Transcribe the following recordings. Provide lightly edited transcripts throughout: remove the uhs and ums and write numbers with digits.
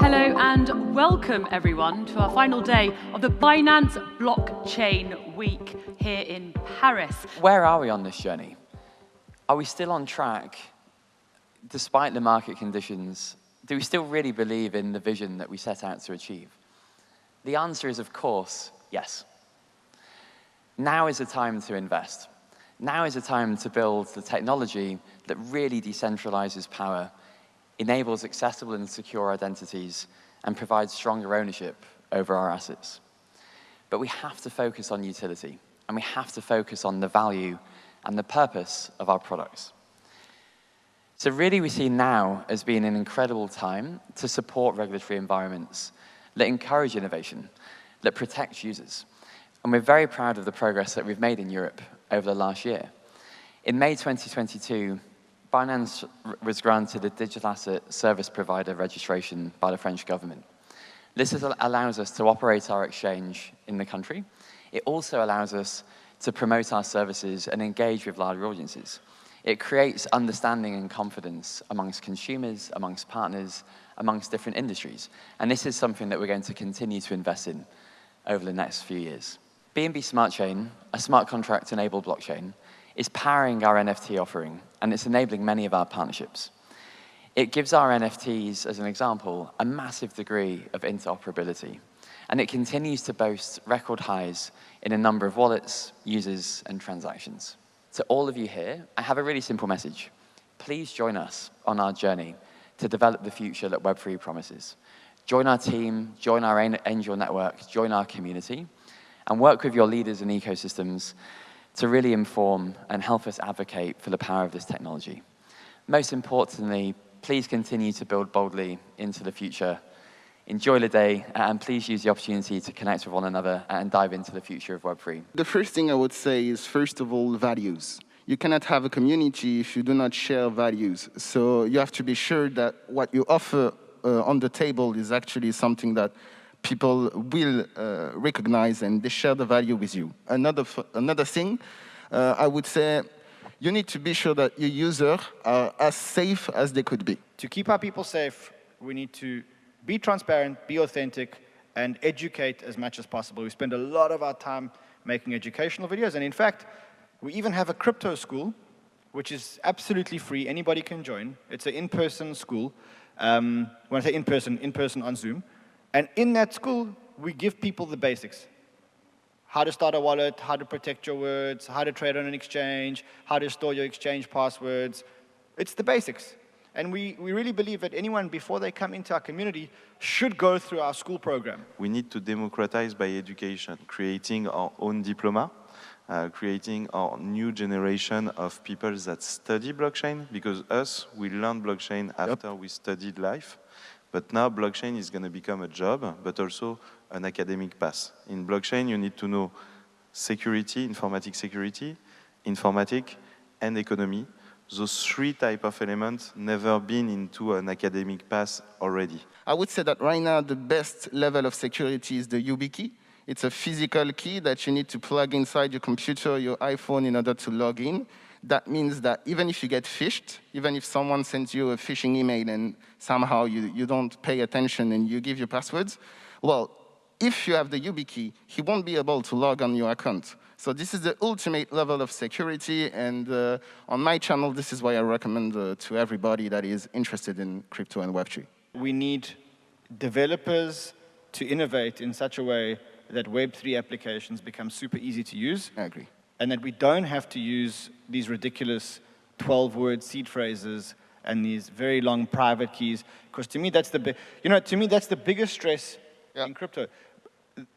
Hello and welcome everyone to our final day of the Binance Blockchain Week here in Paris. Where are we on this journey? Are we still on track despite the market conditions? Do we still really believe in the vision that we set out to achieve? The answer is, of course, yes. Now is the time to invest. Now is the time to build the technology that really decentralizes power, enables accessible and secure identities, and provides stronger ownership over our assets. But we have to focus on utility, and we have to focus on the value and the purpose of our products. So really we see now as being an incredible time to support regulatory environments that encourage innovation, that protect users. And we're very proud of the progress that we've made in Europe over the last year. In May 2022, Binance was granted a digital asset service provider registration by the French government. This allows us to operate our exchange in the country. It also allows us to promote our services and engage with larger audiences. It creates understanding and confidence amongst consumers, amongst partners, amongst different industries. And this is something that we're going to continue to invest in over the next few years. BNB Smart Chain, a smart contract-enabled blockchain, is powering our NFT offering, and it's enabling many of our partnerships. It gives our NFTs, as an example, a massive degree of interoperability, and it continues to boast record highs in a number of wallets, users, and transactions. To all of you here, I have a really simple message. Please join us on our journey to develop the future that Web3 promises. Join our team, join our angel network, join our community, and work with your leaders and ecosystems to really inform and help us advocate for the power of this technology. Most importantly, please continue to build boldly into the future. Enjoy the day, and please use the opportunity to connect with one another and dive into the future of Web3. The first thing I would say is, first of all, values. You cannot have a community if you do not share values. So you have to be sure that what you offer on the table is actually something that people will recognize and they share the value with you. Another thing, I would say, you need to be sure that your users are as safe as they could be. To keep our people safe, we need to be transparent, be authentic, and educate as much as possible. We spend a lot of our time making educational videos, and in fact, we even have a crypto school, which is absolutely free. Anybody can join. It's an in-person school. When I say in-person on Zoom. And in that school, we give people the basics. How to start a wallet, how to protect your words, how to trade on an exchange, how to store your exchange passwords. It's the basics. And we really believe that anyone, before they come into our community, should go through our school program. We need to democratize by education, creating our own diploma, creating our new generation of people that study blockchain, because we learned blockchain after we studied life. But now blockchain is going to become a job, but also an academic path. In blockchain, you need to know security, informatic, and economy. Those three types of elements never been into an academic path already. I would say that right now, the best level of security is the YubiKey. It's a physical key that you need to plug inside your computer, your iPhone, in order to log in. That means that even if you get phished, even if someone sends you a phishing email and somehow you don't pay attention and you give your passwords, well, if you have the YubiKey, he won't be able to log on your account. So this is the ultimate level of security, and on my channel, this is why I recommend to everybody that is interested in crypto and Web3. We need developers to innovate in such a way that Web3 applications become super easy to use. I agree. And that we don't have to use these ridiculous 12-word seed phrases and these very long private keys, because to me that's the biggest stress in crypto.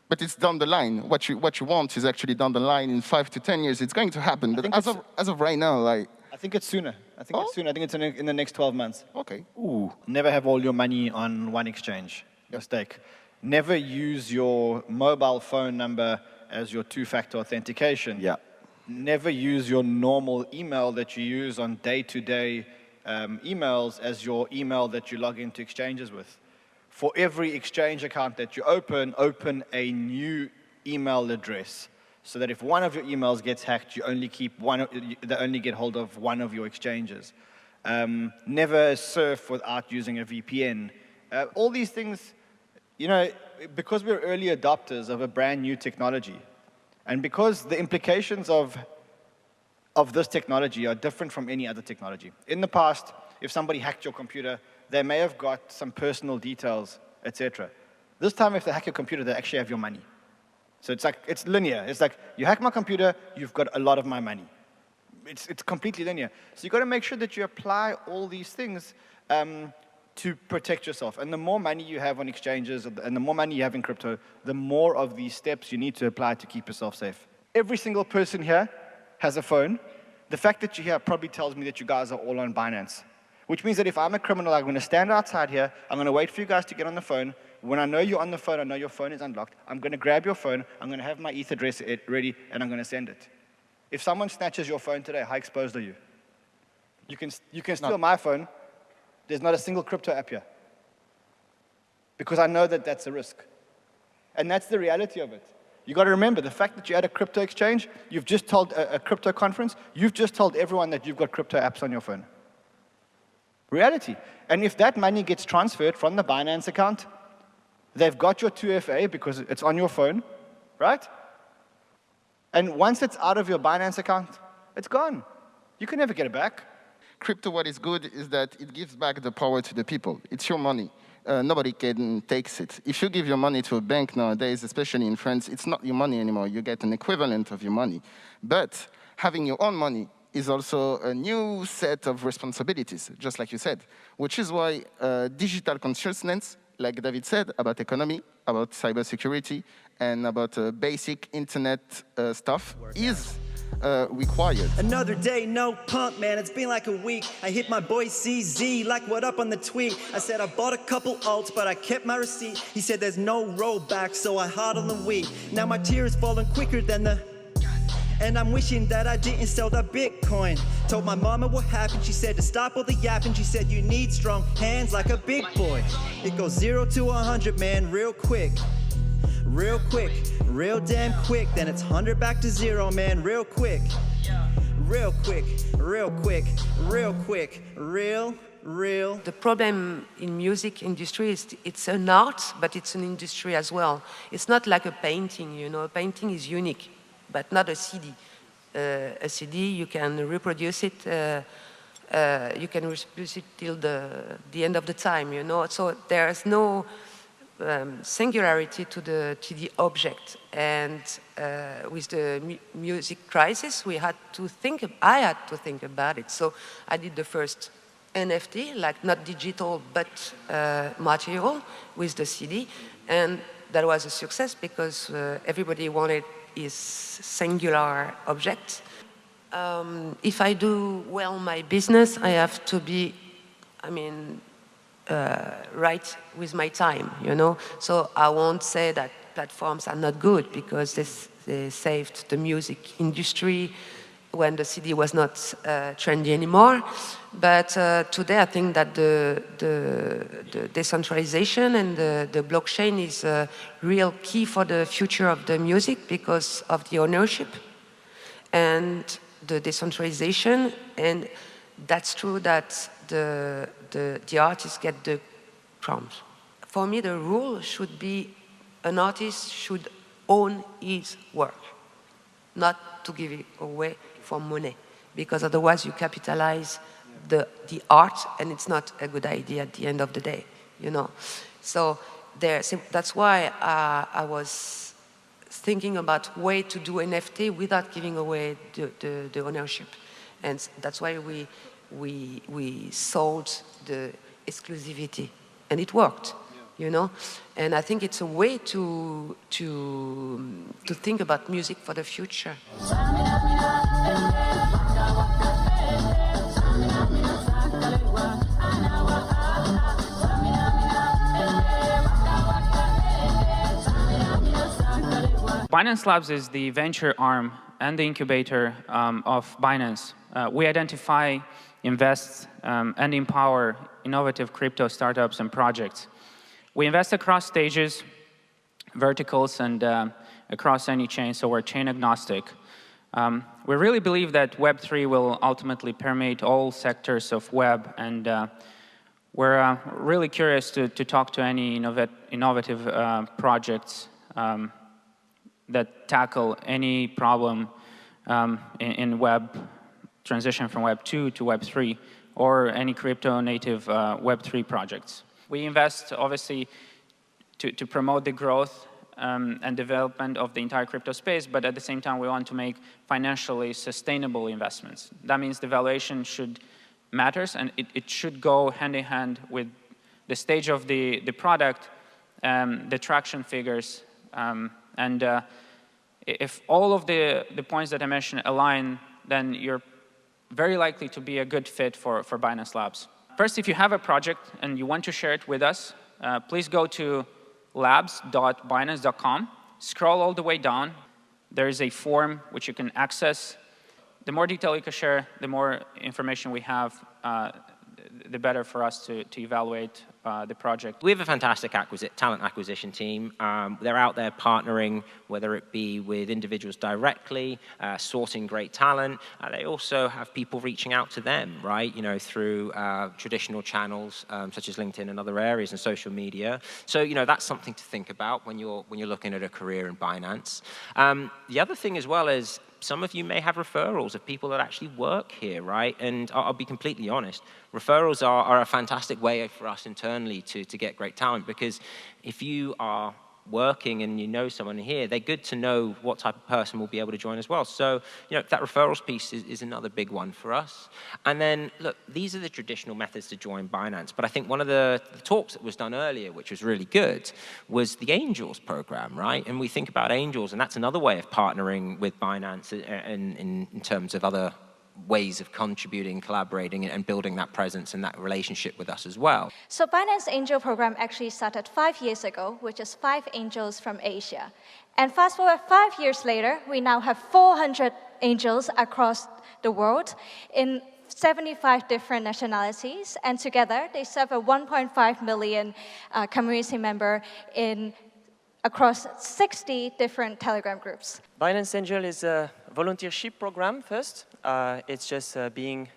But it's down the line. What you want is actually down the line in 5 to 10 years. It's going to happen. But as of right now, like, I think it's sooner. I think it's in the next 12 months. Okay. Ooh. Never have all your money on one exchange. Mistake. Never use your mobile phone number as your two-factor authentication. Yeah. Never use your normal email that you use on day-to-day emails as your email that you log into exchanges with. For every exchange account that you open a new email address, so that if one of your emails gets hacked, you only get hold of one of your exchanges. Never surf without using a VPN All these things, you know, because we're early adopters of a brand new technology, and because the implications of this technology are different from any other technology. In the past, if somebody hacked your computer, they may have got some personal details, etc. This time, if they hack your computer, they actually have your money. So it's like, it's linear. It's like, you hack my computer, you've got a lot of my money. It's completely linear. So you've got to make sure that you apply all these things to protect yourself. And the more money you have on exchanges and the more money you have in crypto, the more of these steps you need to apply to keep yourself safe. Every single person here has a phone. The fact that you're here probably tells me that you guys are all on Binance, which means that if I'm a criminal, I'm going to stand outside here, I'm going to wait for you guys to get on the phone. When I know you're on the phone, I know your phone is unlocked, I'm going to grab your phone, I'm going to have my ETH address ready, and I'm going to send it. If someone snatches your phone today, how exposed are you? You can steal my phone. There's not a single crypto app here. Because I know that that's a risk. And that's the reality of it. You got to remember, the fact that you're at a crypto exchange, you've just told a crypto conference, you've just told everyone that you've got crypto apps on your phone. Reality. And if that money gets transferred from the Binance account, they've got your 2FA because it's on your phone, right? And once it's out of your Binance account, it's gone. You can never get it back. Crypto, what is good is that it gives back the power to the people. It's your money. Nobody can take it. If you give your money to a bank nowadays, especially in France, it's not your money anymore. You get an equivalent of your money. But having your own money is also a new set of responsibilities, just like you said, which is why digital consciousness, like David said, about economy, about cybersecurity, and about basic internet stuff is required. Another day, no pump, man. It's been like a week. I hit my boy CZ, like what up on the tweet. I said I bought a couple alts, but I kept my receipt. He said there's no rollback, so I hodled the week. Now my tears falling quicker than the... And I'm wishing that I didn't sell that Bitcoin. Told my mama what happened, she said to stop all the yapping. She said you need strong hands like a big boy. It goes 0 to 100, man, real quick. Real quick, real damn quick. Then it's 100 back to 0, man, real quick. Real quick, real quick, real quick, real. The problem in music industry is it's an art, but it's an industry as well. It's not like a painting, you know. A painting is unique, but not a CD. A CD, you can reproduce it. You can reproduce it till the end of the time, you know. So there's no singularity to the object. And with the music crisis, I had to think about it. So I did the first NFT, like not digital, but material with the CD. And that was a success because everybody wanted his singular object. If I do well my business, I have to be, right with my time, you know? So I won't say that platforms are not good because they saved the music industry when the CD was not trendy anymore. But today I think that the decentralization and the blockchain is a real key for the future of the music because of the ownership and the decentralization. And that's true that the artists get the crumbs. For me, the rule should be an artist should own his work, not to give it away for money, because otherwise you capitalize the art, and it's not a good idea at the end of the day, you know. So that's why I was thinking about way to do NFT without giving away the ownership, and that's why we sold the exclusivity, and it worked, you know. And I think it's a way to think about music for the future. Binance Labs is the venture arm and the incubator of Binance. We identify, invest, and empower innovative crypto startups and projects. We invest across stages, verticals, and across any chain, so we're chain agnostic. We really believe that Web3 will ultimately permeate all sectors of web, and We're really curious to talk to any innovative projects that tackle any problem in web, transition from Web 2 to Web 3, or any crypto-native Web 3 projects. We invest, obviously, to promote the growth and development of the entire crypto space, but at the same time, we want to make financially sustainable investments. That means the valuation matters, and it should go hand in hand with the stage of the product, the traction figures, and if all of the points that I mentioned align, then you're very likely to be a good fit for Binance Labs. First, if you have a project and you want to share it with us, please go to labs.binance.com, scroll all the way down. There is a form which you can access. The more detail you can share, the more information we have, the better for us to evaluate the project. We have a fantastic talent acquisition team. They're out there partnering, whether it be with individuals directly, sourcing great talent. They also have people reaching out to them, right? You know, through traditional channels such as LinkedIn and other areas and social media. So, you know, that's something to think about when you're looking at a career in Binance. The other thing as well is, some of you may have referrals of people that actually work here, right? And I'll be completely honest, referrals are a fantastic way for us internally to get great talent, because if you are working and you know someone here, they're good to know what type of person will be able to join as well. So, you know, that referrals piece is another big one for us. And then, look, these are the traditional methods to join Binance. But I think one of the talks that was done earlier, which was really good, was the Angels program, right? And we think about Angels, and that's another way of partnering with Binance in terms of other ways of contributing, collaborating, and building that presence and that relationship with us as well. So Binance Angel program actually started 5 years ago, with just 5 angels from Asia. And fast forward 5 years later, we now have 400 angels across the world in 75 different nationalities. And together, they serve a 1.5 million community member across 60 different Telegram groups. Binance Angel is a volunteership program first. It's just being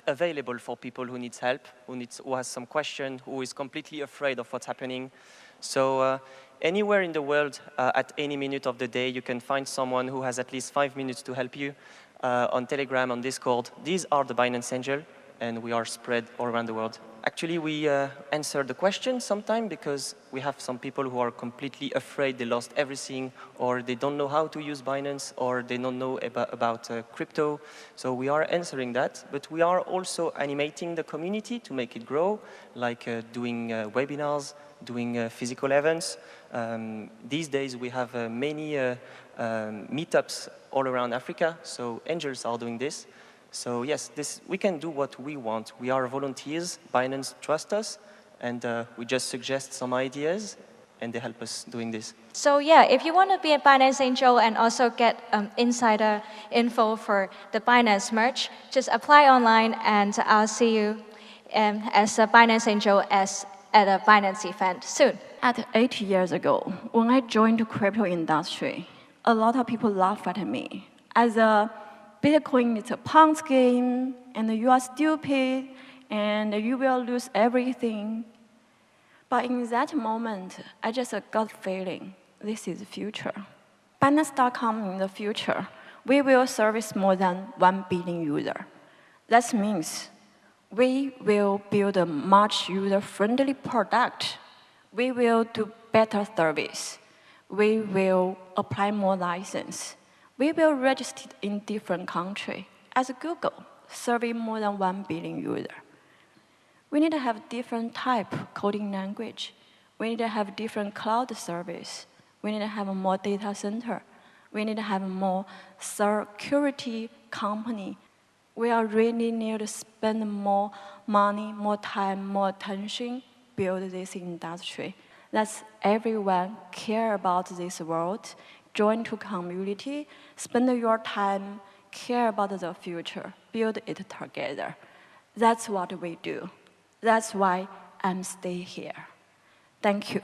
available for people who needs help, who has some question, who is completely afraid of what's happening. So anywhere in the world, at any minute of the day, you can find someone who has at least 5 minutes to help you on Telegram, on Discord. These are the Binance Angel, and we are spread all around the world. Actually, we answer the question sometimes because we have some people who are completely afraid they lost everything, or they don't know how to use Binance, or they don't know about crypto. So we are answering that, but we are also animating the community to make it grow, like doing webinars, doing physical events. These days we have many meetups all around Africa, so angels are doing this. So yes, we can do what we want. We are volunteers, Binance trusts us, and we just suggest some ideas, and they help us doing this. So yeah, if you want to be a Binance Angel and also get insider info for the Binance merch, just apply online, and I'll see you as a Binance Angel at a Binance event soon. At 8 years ago, when I joined the crypto industry, a lot of people laughed at me as a Bitcoin is a Ponzi game, and you are stupid, and you will lose everything. But in that moment, I just got feeling, this is the future. Binance.com in the future, we will service more than 1 billion users. That means we will build a much user-friendly product. We will do better service. We will apply more license. We will register in different countries. As Google, serving more than 1 billion users. We need to have different type coding language. We need to have different cloud service. We need to have more data center. We need to have more security company. We are really need to spend more money, more time, more attention, build this industry. That's everyone care about this world. Join to community, spend your time, care about the future, build it together. That's what we do. That's why I'm stay here. Thank you.